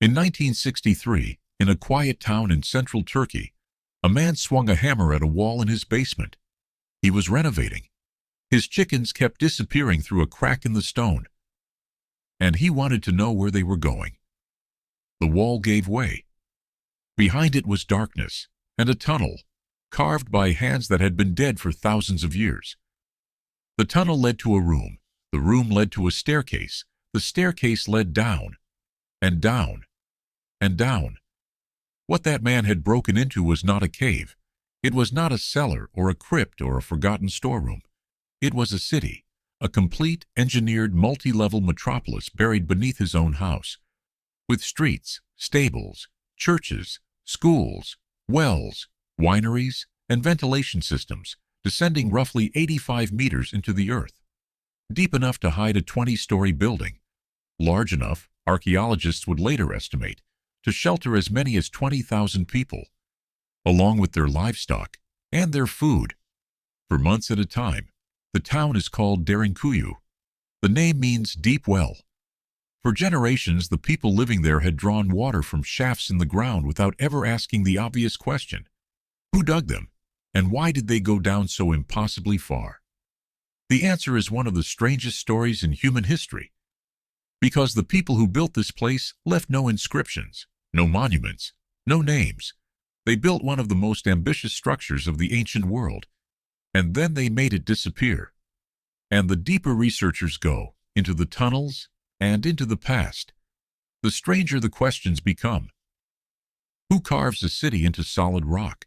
In 1963, in a quiet town in central Turkey, a man swung a hammer at a wall in his basement. He was renovating. His chickens kept disappearing through a crack in the stone, and he wanted to know where they were going. The wall gave way. Behind it was darkness and a tunnel, carved by hands that had been dead for thousands of years. The tunnel led to a room. The room led to a staircase. The staircase led down, and down, and down. What that man had broken into was not a cave. It was not a cellar or a crypt or a forgotten storeroom. It was a city, a complete, engineered, multi-level metropolis buried beneath his own house, with streets, stables, churches, schools, wells, wineries, and ventilation systems descending roughly 85 meters into the earth, deep enough to hide a 20-story building, large enough, archaeologists would later estimate, to shelter as many as 20,000 people, along with their livestock and their food. For months at a time, the town is called Derinkuyu. The name means deep well. For generations, the people living there had drawn water from shafts in the ground without ever asking the obvious question: who dug them, and why did they go down so impossibly far? The answer is one of the strangest stories in human history. Because the people who built this place left no inscriptions, no monuments, no names. They built one of the most ambitious structures of the ancient world, and then they made it disappear. And the deeper researchers go, into the tunnels and into the past, the stranger the questions become. Who carves a city into solid rock?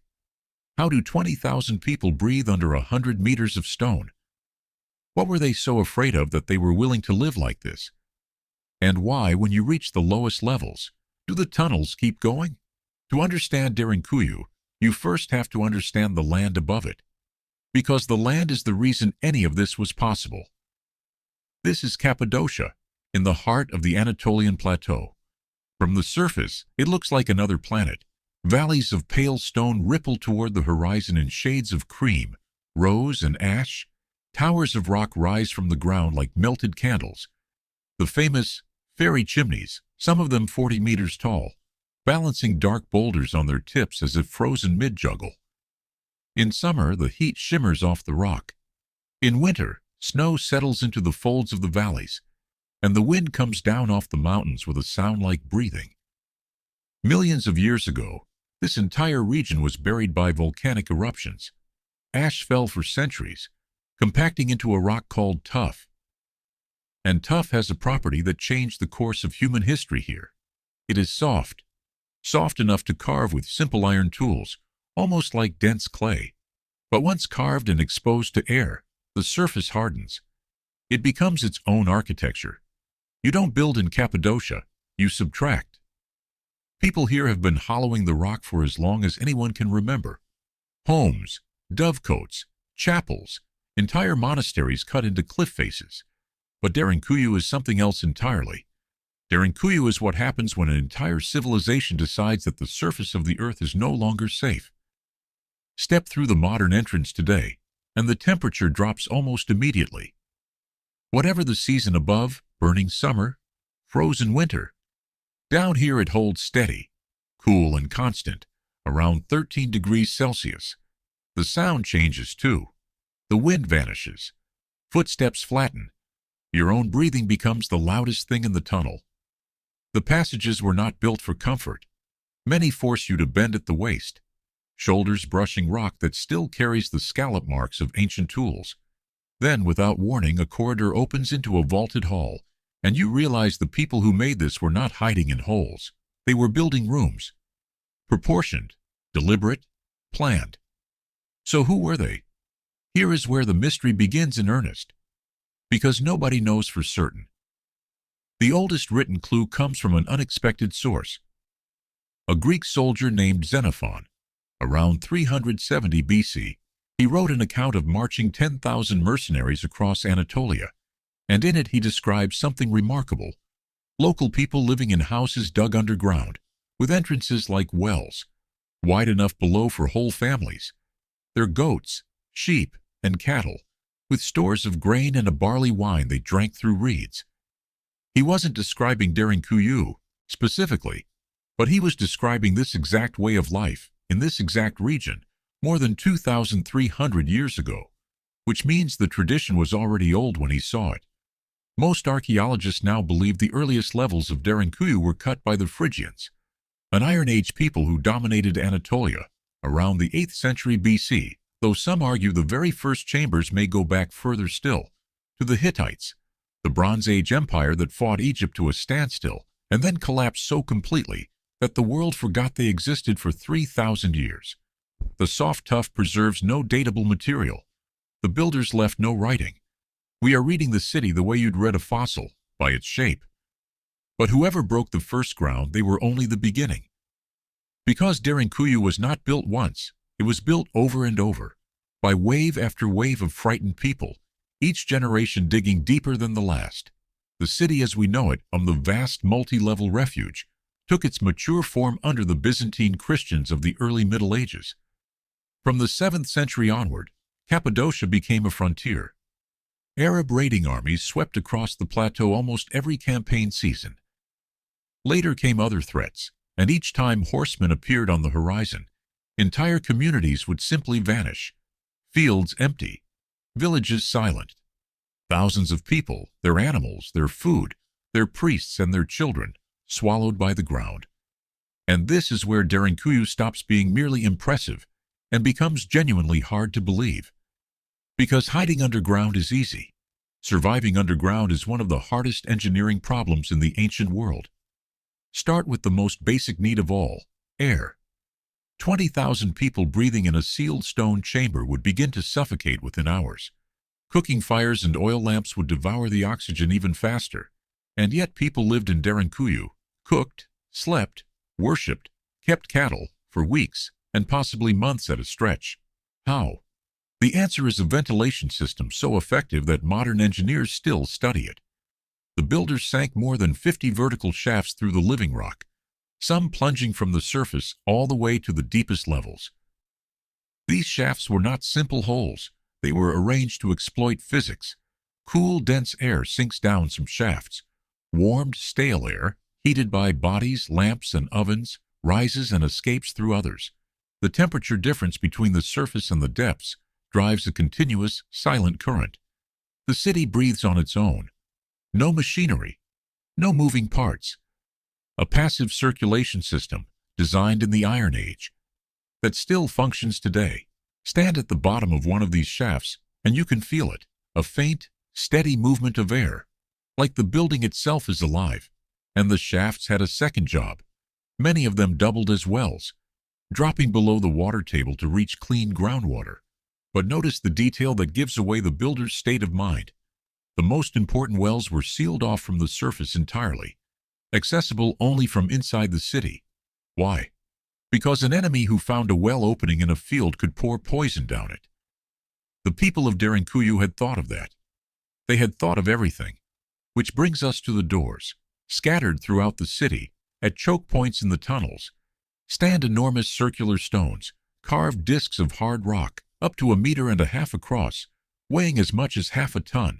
How do 20,000 people breathe under 100 meters of stone? What were they so afraid of that they were willing to live like this? And why, when you reach the lowest levels, do the tunnels keep going? To understand Derinkuyu, you first have to understand the land above it, because the land is the reason any of this was possible. This is Cappadocia, in the heart of the Anatolian Plateau. From the surface, it looks like another planet. Valleys of pale stone ripple toward the horizon in shades of cream, rose, and ash. Towers of rock rise from the ground like melted candles. The famous fairy chimneys, some of them 40 meters tall, balancing dark boulders on their tips as if frozen mid-juggle. In summer, the heat shimmers off the rock. In winter, snow settles into the folds of the valleys, and the wind comes down off the mountains with a sound like breathing. Millions of years ago, this entire region was buried by volcanic eruptions. Ash fell for centuries, compacting into a rock called tuff. And tuff has a property that changed the course of human history here. It is soft, soft enough to carve with simple iron tools, almost like dense clay. But once carved and exposed to air, the surface hardens. It becomes its own architecture. You don't build in Cappadocia, you subtract. People here have been hollowing the rock for as long as anyone can remember. Homes, dovecotes, chapels, entire monasteries cut into cliff faces. But Derinkuyu is something else entirely. Derinkuyu is what happens when an entire civilization decides that the surface of the earth is no longer safe. Step through the modern entrance today, and the temperature drops almost immediately. Whatever the season above, burning summer, frozen winter, down here it holds steady, cool and constant, around 13 degrees Celsius. The sound changes too. The wind vanishes. Footsteps flatten. Your own breathing becomes the loudest thing in the tunnel. The passages were not built for comfort. Many force you to bend at the waist, shoulders brushing rock that still carries the scallop marks of ancient tools. Then, without warning, a corridor opens into a vaulted hall, and you realize the people who made this were not hiding in holes. They were building rooms. Proportioned, deliberate, planned. So who were they? Here is where the mystery begins in earnest, because nobody knows for certain. The oldest written clue comes from an unexpected source. A Greek soldier named Xenophon, around 370 BC, he wrote an account of marching 10,000 mercenaries across Anatolia, and in it he describes something remarkable. Local people living in houses dug underground, with entrances like wells, wide enough below for whole families. Their goats, sheep, and cattle, with stores of grain and a barley wine they drank through reeds. He wasn't describing Derinkuyu. specifically, but he was describing this exact way of life in this exact region more than 2,300 years ago, which means the tradition was already old when he saw it. Most archaeologists now believe the earliest levels of Derinkuyu were cut by the Phrygians, an Iron Age people who dominated Anatolia around the 8th century BC, though some argue the very first chambers may go back further still, to the Hittites, the Bronze Age empire that fought Egypt to a standstill and then collapsed so completely that the world forgot they existed for 3,000 years. The soft tuff preserves no datable material. The builders left no writing. We are reading the city the way you'd read a fossil, by its shape. But whoever broke the first ground, they were only the beginning. Because Derinkuyu was not built once, it was built over and over, by wave after wave of frightened people, each generation digging deeper than the last. The city as we know it, on the vast multi-level refuge, took its mature form under the Byzantine Christians of the early Middle Ages. From the 7th century onward, Cappadocia became a frontier. Arab raiding armies swept across the plateau almost every campaign season. Later came other threats, and each time horsemen appeared on the horizon, entire communities would simply vanish, fields empty, villages silent. Thousands of people, their animals, their food, their priests and their children, swallowed by the ground. And this is where Derinkuyu stops being merely impressive and becomes genuinely hard to believe. Because hiding underground is easy. Surviving underground is one of the hardest engineering problems in the ancient world. Start with the most basic need of all, air. 20,000 people breathing in a sealed stone chamber would begin to suffocate within hours. Cooking fires and oil lamps would devour the oxygen even faster. And yet people lived in Derinkuyu, cooked, slept, worshipped, kept cattle for weeks and possibly months at a stretch. How? The answer is a ventilation system so effective that modern engineers still study it. The builders sank more than 50 vertical shafts through the living rock, some plunging from the surface all the way to the deepest levels. These shafts were not simple holes. They were arranged to exploit physics. Cool, dense air sinks down some shafts. Warmed, stale air, heated by bodies, lamps, and ovens, rises and escapes through others. The temperature difference between the surface and the depths drives a continuous, silent current. The city breathes on its own. No machinery, no moving parts. A passive circulation system, designed in the Iron Age, that still functions today. Stand at the bottom of one of these shafts, and you can feel it, a faint, steady movement of air, like the building itself is alive. And the shafts had a second job. Many of them doubled as wells, dropping below the water table to reach clean groundwater. But notice the detail that gives away the builder's state of mind. The most important wells were sealed off from the surface entirely, accessible only from inside the city. Why? Because an enemy who found a well opening in a field could pour poison down it. The people of Derinkuyu had thought of that. They had thought of everything. Which brings us to the doors. Scattered throughout the city, at choke points in the tunnels, stand enormous circular stones, carved discs of hard rock, up to 1.5 meters across, weighing as much as half a ton,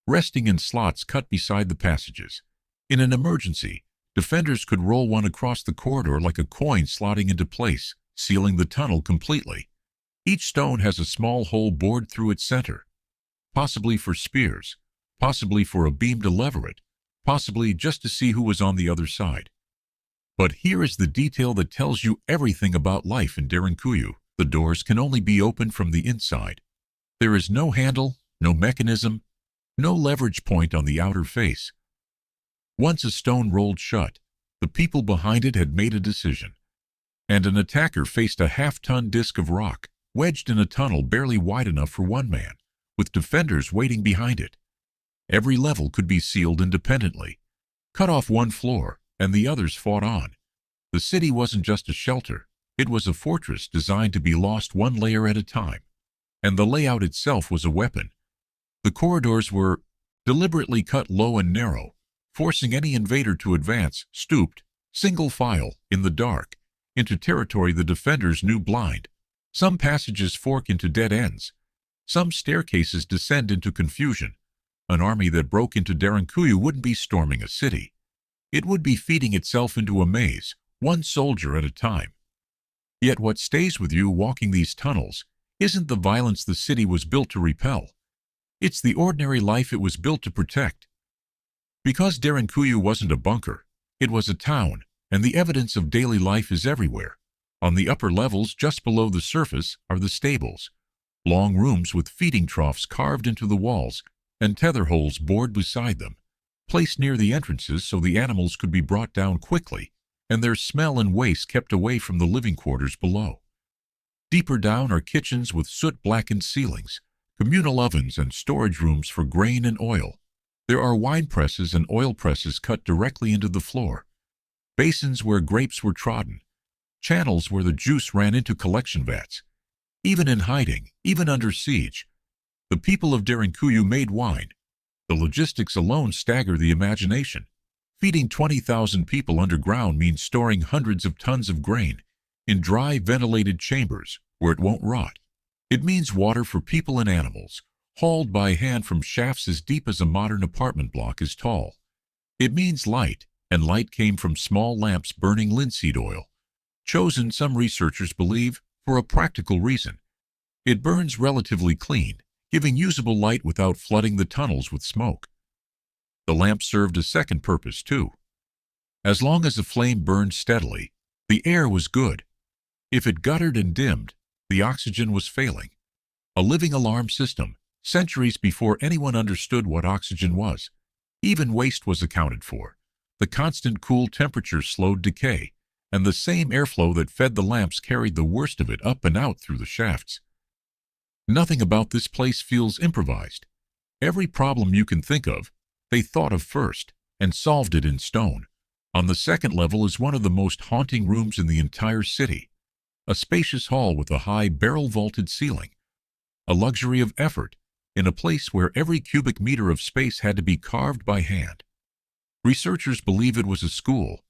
resting in slots cut beside the passages. In an emergency, defenders could roll one across the corridor like a coin slotting into place, sealing the tunnel completely. Each stone has a small hole bored through its center, possibly for spears, possibly for a beam to lever it, possibly just to see who was on the other side. But here is the detail that tells you everything about life in Derinkuyu. The doors can only be opened from the inside. There is no handle, no mechanism, no leverage point on the outer face. Once a stone rolled shut, the people behind it had made a decision. And an attacker faced a half-ton disc of rock, wedged in a tunnel barely wide enough for one man, with defenders waiting behind it. Every level could be sealed independently. Cut off one floor, and the others fought on. The city wasn't just a shelter. It was a fortress designed to be lost one layer at a time. And the layout itself was a weapon. The corridors were deliberately cut low and narrow, forcing any invader to advance, stooped, single file, in the dark, into territory the defenders knew blind. Some passages fork into dead ends. Some staircases descend into confusion. An army that broke into Derinkuyu wouldn't be storming a city. It would be feeding itself into a maze, one soldier at a time. Yet what stays with you walking these tunnels isn't the violence the city was built to repel. It's the ordinary life it was built to protect. Because Derinkuyu wasn't a bunker, it was a town, and the evidence of daily life is everywhere. On the upper levels, just below the surface, are the stables, long rooms with feeding troughs carved into the walls and tether holes bored beside them, placed near the entrances so the animals could be brought down quickly and their smell and waste kept away from the living quarters below. Deeper down are kitchens with soot-blackened ceilings, communal ovens and storage rooms for grain and oil. There are wine presses and oil presses cut directly into the floor, basins where grapes were trodden, channels where the juice ran into collection vats. Even in hiding, even under siege, the people of Derinkuyu made wine. The logistics alone stagger the imagination. Feeding 20,000 people underground means storing hundreds of tons of grain in dry, ventilated chambers where it won't rot. It means water for people and animals, hauled by hand from shafts as deep as a modern apartment block is tall. It means light, and light came from small lamps burning linseed oil, chosen, some researchers believe, for a practical reason. It burns relatively clean, giving usable light without flooding the tunnels with smoke. The lamp served a second purpose, too. As long as the flame burned steadily, the air was good. If it guttered and dimmed, the oxygen was failing. A living alarm system, centuries before anyone understood what oxygen was. Even waste was accounted for. The constant cool temperature slowed decay, and the same airflow that fed the lamps carried the worst of it up and out through the shafts. Nothing about this place feels improvised. Every problem you can think of, they thought of first, and solved it in stone. On the second level is one of the most haunting rooms in the entire city. A spacious hall with a high barrel-vaulted ceiling. A luxury of effort, in a place where every cubic meter of space had to be carved by hand. Researchers believe it was a school,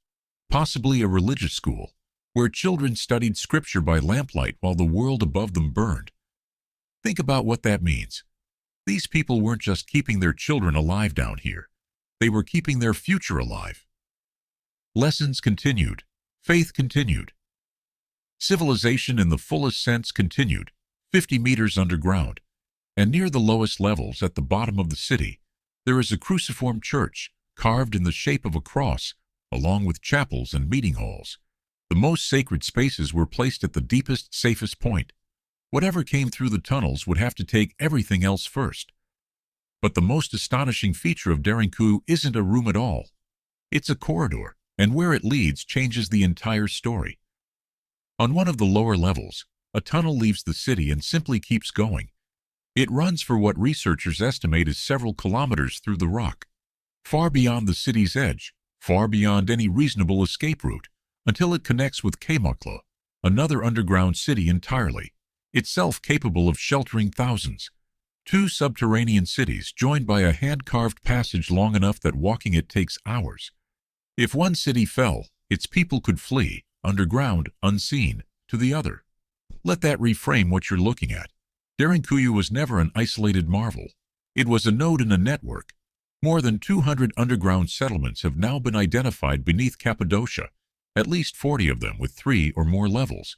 possibly a religious school, where children studied scripture by lamplight while the world above them burned. Think about what that means. These people weren't just keeping their children alive down here. They were keeping their future alive. Lessons continued. Faith continued. Civilization in the fullest sense continued, 50 meters underground. And near the lowest levels, at the bottom of the city, there is a cruciform church, carved in the shape of a cross, along with chapels and meeting halls. The most sacred spaces were placed at the deepest, safest point. Whatever came through the tunnels would have to take everything else first. But the most astonishing feature of Derinkuyu isn't a room at all. It's a corridor, and where it leads changes the entire story. On one of the lower levels, a tunnel leaves the city and simply keeps going. It runs for what researchers estimate is several kilometers through the rock, far beyond the city's edge, far beyond any reasonable escape route, until it connects with Cappadocia, another underground city entirely, itself capable of sheltering thousands. Two subterranean cities joined by a hand-carved passage long enough that walking it takes hours. If one city fell, its people could flee, underground, unseen, to the other. Let that reframe what you're looking at. Derinkuyu was never an isolated marvel. It was a node in a network. More than 200 underground settlements have now been identified beneath Cappadocia, at least 40 of them with 3 or more levels.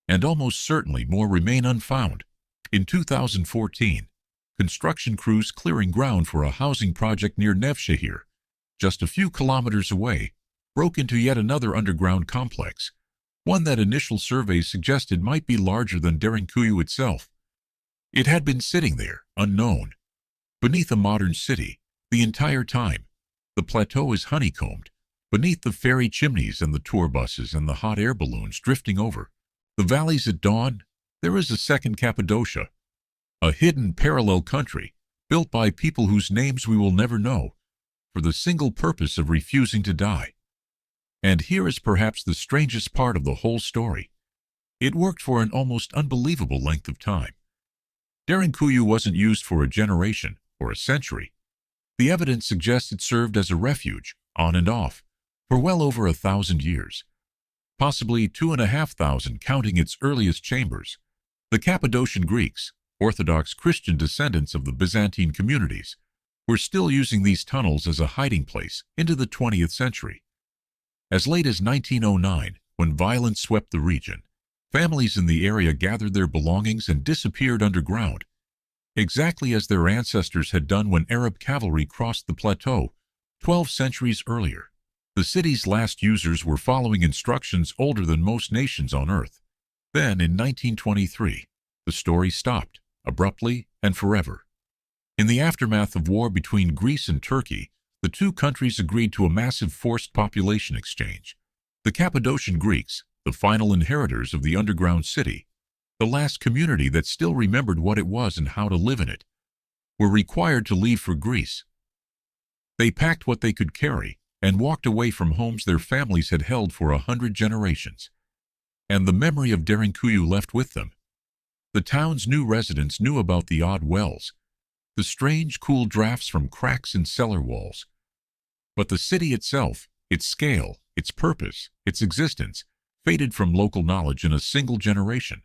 And almost certainly more remain unfound. In 2014, construction crews clearing ground for a housing project near Nevşehir, just a few kilometers away, broke into yet another underground complex, one that initial surveys suggested might be larger than Derinkuyu itself. It had been sitting there, unknown, beneath a modern city, the entire time. The plateau is honeycombed, beneath the ferry chimneys and the tour buses and the hot air balloons drifting over the valleys at dawn. There is a second Cappadocia, a hidden parallel country built by people whose names we will never know, for the single purpose of refusing to die. And here is perhaps the strangest part of the whole story. It worked for an almost unbelievable length of time. Derinkuyu wasn't used for a generation or a century. The evidence suggests it served as a refuge, on and off, for well over 1,000 years. Possibly 2,500 counting its earliest chambers. The Cappadocian Greeks, Orthodox Christian descendants of the Byzantine communities, were still using these tunnels as a hiding place into the 20th century. As late as 1909, when violence swept the region, families in the area gathered their belongings and disappeared underground, exactly as their ancestors had done when Arab cavalry crossed the plateau 12 centuries earlier. The city's last users were following instructions older than most nations on Earth. Then, in 1923, the story stopped, abruptly and forever. In the aftermath of war between Greece and Turkey, the two countries agreed to a massive forced population exchange. The Cappadocian Greeks, the final inheritors of the underground city, the last community that still remembered what it was and how to live in it, were required to leave for Greece. They packed what they could carry and walked away from homes their families had held for 100 generations, and the memory of Derinkuyu left with them. The town's new residents knew about the odd wells, the strange, cool drafts from cracks in cellar walls. But the city itself, its scale, its purpose, its existence, faded from local knowledge in a single generation.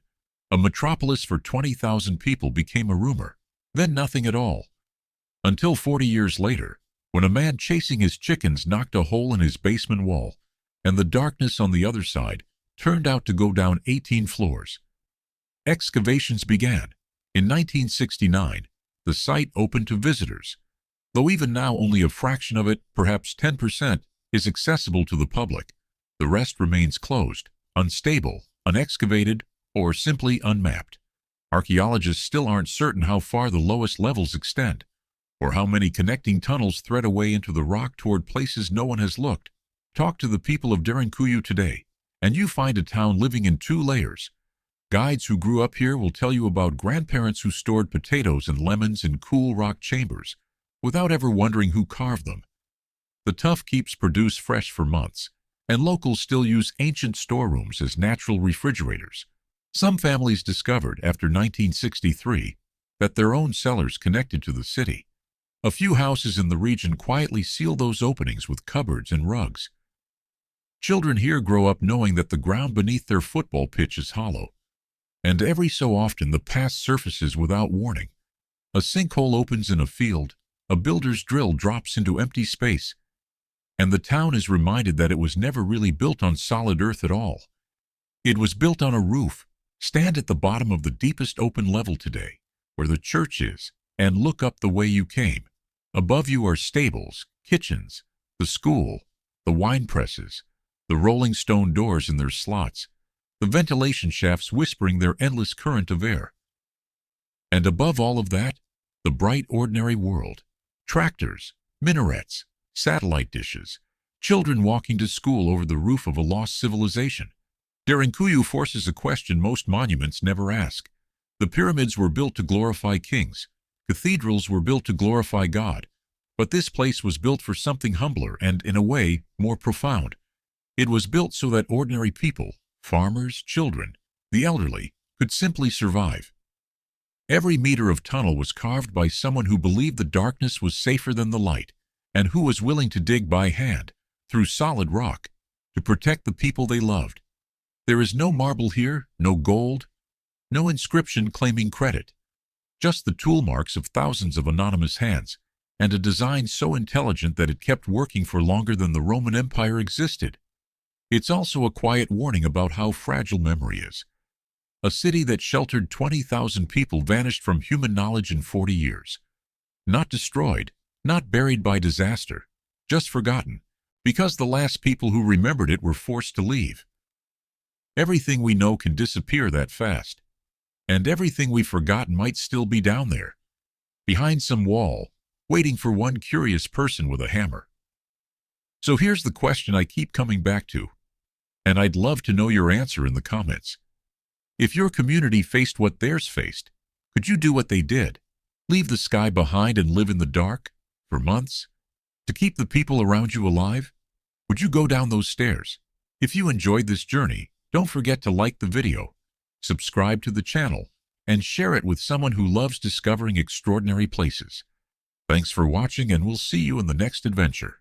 A metropolis for 20,000 people became a rumor, then nothing at all. Until 40 years later, when a man chasing his chickens knocked a hole in his basement wall, and the darkness on the other side turned out to go down 18 floors. Excavations began. In 1969, the site opened to visitors, though even now only a fraction of it, perhaps 10%, is accessible to the public. The rest remains closed, unstable, unexcavated, or simply unmapped. Archaeologists still aren't certain how far the lowest levels extend, or how many connecting tunnels thread away into the rock toward places no one has looked. Talk to the people of Derinkuyu today, and you find a town living in two layers. Guides who grew up here will tell you about grandparents who stored potatoes and lemons in cool rock chambers, without ever wondering who carved them. The tuff keeps produce fresh for months, and locals still use ancient storerooms as natural refrigerators. Some families discovered, after 1963, that their own cellars connected to the city. A few houses in the region quietly seal those openings with cupboards and rugs. Children here grow up knowing that the ground beneath their football pitch is hollow, and every so often the past surfaces without warning. A sinkhole opens in a field, a builder's drill drops into empty space, and the town is reminded that it was never really built on solid earth at all. It was built on a roof. Stand at the bottom of the deepest open level today, where the church is, and look up the way you came. Above you are stables, kitchens, the school, the wine presses, the rolling stone doors in their slots, the ventilation shafts whispering their endless current of air. And above all of that, the bright ordinary world. Tractors, minarets, satellite dishes, children walking to school over the roof of a lost civilization. Derinkuyu forces a question most monuments never ask. The pyramids were built to glorify kings. Cathedrals were built to glorify God. But this place was built for something humbler and, in a way, more profound. It was built so that ordinary people, farmers, children, the elderly, could simply survive. Every meter of tunnel was carved by someone who believed the darkness was safer than the light, and who was willing to dig by hand, through solid rock, to protect the people they loved. There is no marble here, no gold, no inscription claiming credit, just the tool marks of thousands of anonymous hands, and a design so intelligent that it kept working for longer than the Roman Empire existed. It's also a quiet warning about how fragile memory is. A city that sheltered 20,000 people vanished from human knowledge in 40 years. Not destroyed, not buried by disaster, just forgotten, because the last people who remembered it were forced to leave. Everything we know can disappear that fast, and everything we've forgotten might still be down there, behind some wall, waiting for one curious person with a hammer. So here's the question I keep coming back to, and I'd love to know your answer in the comments. If your community faced what theirs faced, could you do what they did? Leave the sky behind and live in the dark for months to keep the people around you alive? Would you go down those stairs? If you enjoyed this journey, don't forget to like the video, subscribe to the channel, and share it with someone who loves discovering extraordinary places. Thanks for watching, and we'll see you in the next adventure.